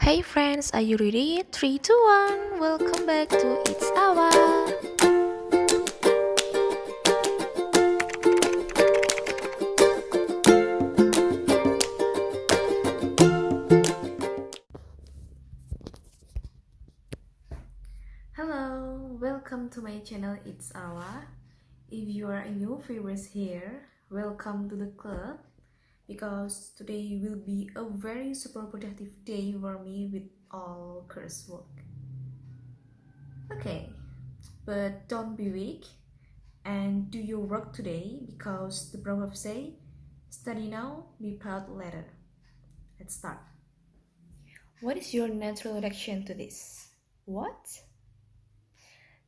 Hey friends, are you ready? 3, 2, 1. Welcome back to It's Awa. Hello, welcome to my channel It's Awa. If you are a new viewers here, welcome to the club because today will be a very super productive day for me with all coursework. Okay, but don't be weak and do your work today because the proverb say, study now, be proud later. Let's start. What is your natural reaction to this? What?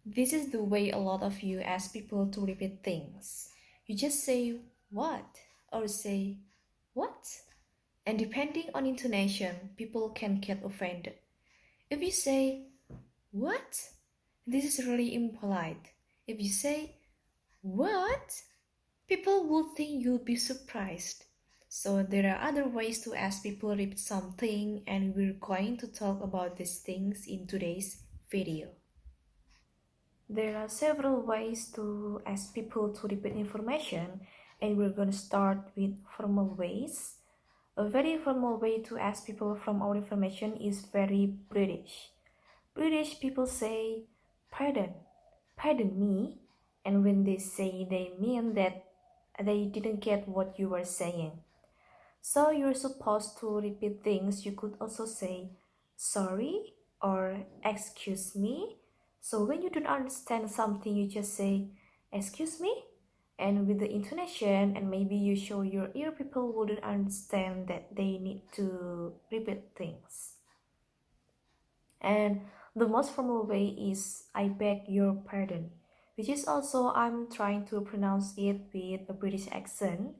This is the way a lot of you ask people to repeat things. You just say what or say what? And depending on intonation, people can get offended. If you say what? This is really impolite. If you say what? People will think you'll be surprised. So there are other ways to ask people repeat something, and we're going to talk about these things in today's video. There are several ways to ask people to repeat information, and we're going to start with formal ways. A very formal way to ask people from our information is very British. British people say, pardon, pardon me, and when they say they mean that they didn't get what you were saying. So you're supposed to repeat things. You could also say sorry or excuse me. So when you don't understand something, you just say excuse me, and with the intonation, and maybe you show your ear, people wouldn't understand that they need to repeat things. And the most formal way is I beg your pardon, which is also I'm trying to pronounce it with a British accent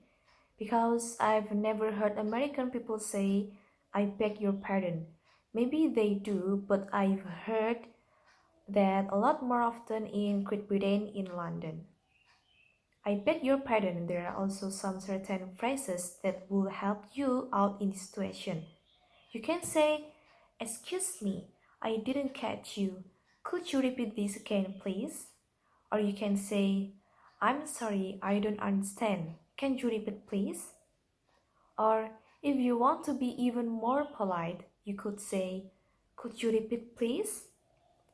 because I've never heard American people say I beg your pardon. Maybe they do, but I've heard that a lot more often in Great Britain, in London. I beg your pardon. There are also some certain phrases that will help you out in this situation. You can say, excuse me, I didn't catch you. Could you repeat this again, please? Or you can say, I'm sorry, I don't understand. Can you repeat, please? Or if you want to be even more polite, you could say, could you repeat, please?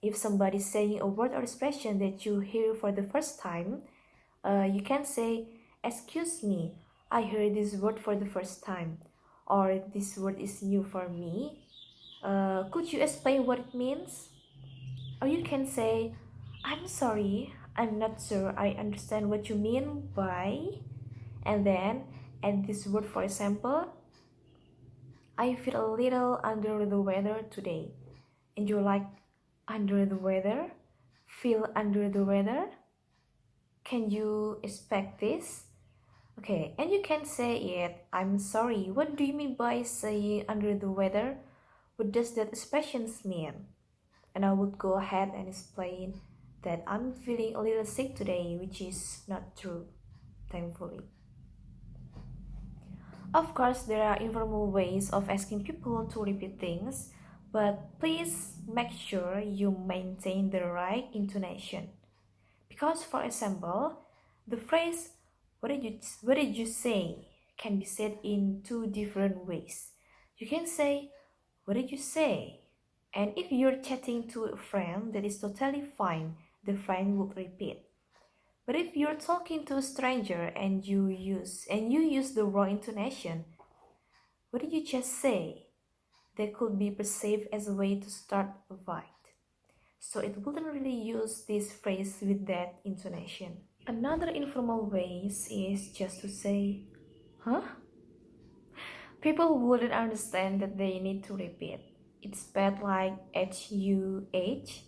If somebody's saying a word or expression that you hear for the first time, you can say, excuse me, I heard this word for the first time. Or this word is new for me. Could you explain what it means? Or you can say, I'm sorry, I'm not sure I understand what you mean by, and then add this word. For example, I feel a little under the weather today. And you're like, under the weather? Feel under the weather? Can you expect this? Okay, and you can say it, I'm sorry. What do you mean by saying under the weather? What does that expression mean? And I would go ahead and explain that I'm feeling a little sick today, which is not true, thankfully. Of course, there are informal ways of asking people to repeat things, but please make sure you maintain the right intonation. Because, for example, the phrase, what did you say, can be said in two different ways. You can say, what did you say? And if you're chatting to a friend, that is totally fine. The friend would repeat. But if you're talking to a stranger and you use the wrong intonation, what did you just say? That could be perceived as a way to start a fight. So it wouldn't really use this phrase with that intonation. Another informal way is just to say, huh? People wouldn't understand that they need to repeat. It's spelled like H-U-H.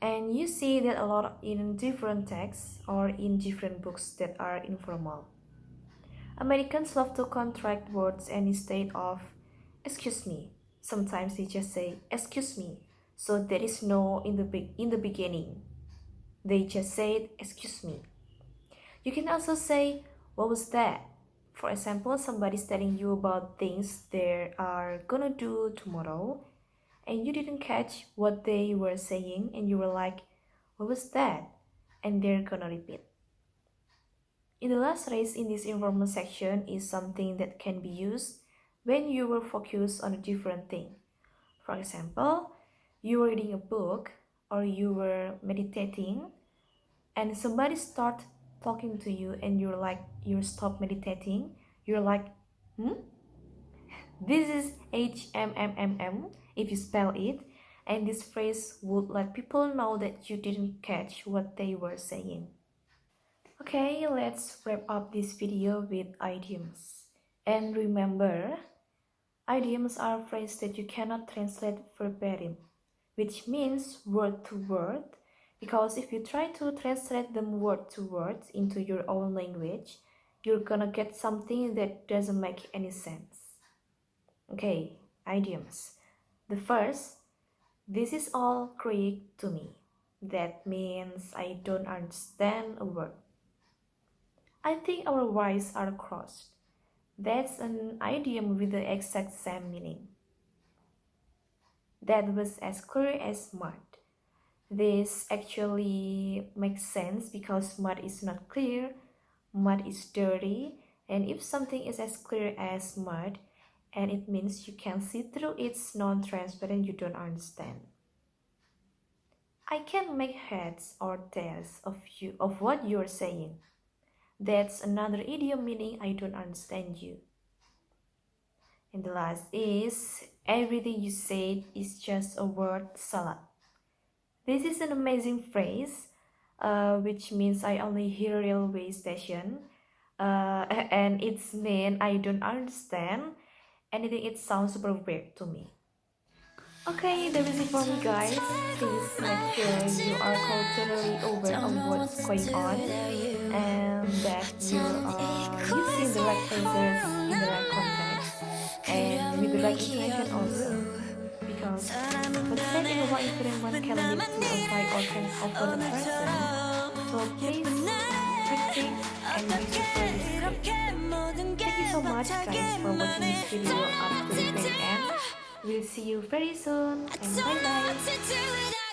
And you see that a lot in different texts or in different books that are informal. Americans love to contract words, and instead of excuse me, sometimes they just say excuse me. So there is no in the beginning. They just said excuse me. You can also say what was that? For example, somebody's telling you about things they are gonna do tomorrow, and you didn't catch what they were saying and you were like, what was that? And they're gonna repeat. In the last race in this informal section is something that can be used when you were focused on a different thing. For example, you were reading a book or you were meditating and somebody start talking to you and you stop meditating. You're like, hmm? This is HMMMM if you spell it, and this phrase would let people know that you didn't catch what they were saying. Okay, let's wrap up this video with idioms. And remember, idioms are phrases that you cannot translate verbatim, which means word to word, because if you try to translate them word to word into your own language, you're gonna get something that doesn't make any sense. Okay, idioms. The first, this is all Greek to me. That means I don't understand a word. I think our Y's are crossed. That's an idiom with the exact same meaning. That was as clear as mud. This actually makes sense because mud is not clear, mud is dirty, and if something is as clear as mud, and it means you can see through it's non-transparent, you don't understand. I can't make heads or tails of what you're saying. That's another idiom meaning I don't understand you. And the last is everything you said is just a word salad. This is an amazing phrase, which means I only hear railway station, and it's mean I don't understand anything. It sounds super weird to me. Okay, that is it for me, guys. Please make sure you are culturally aware of what's going on and that you are using the right phrases in the right context and with the right intention also. Because consent in one environment can lead to a fight or can offer a person. So please critique and be super discreet. Thank you so much, guys, for watching this video up to the very end. We'll see you very soon and bye bye.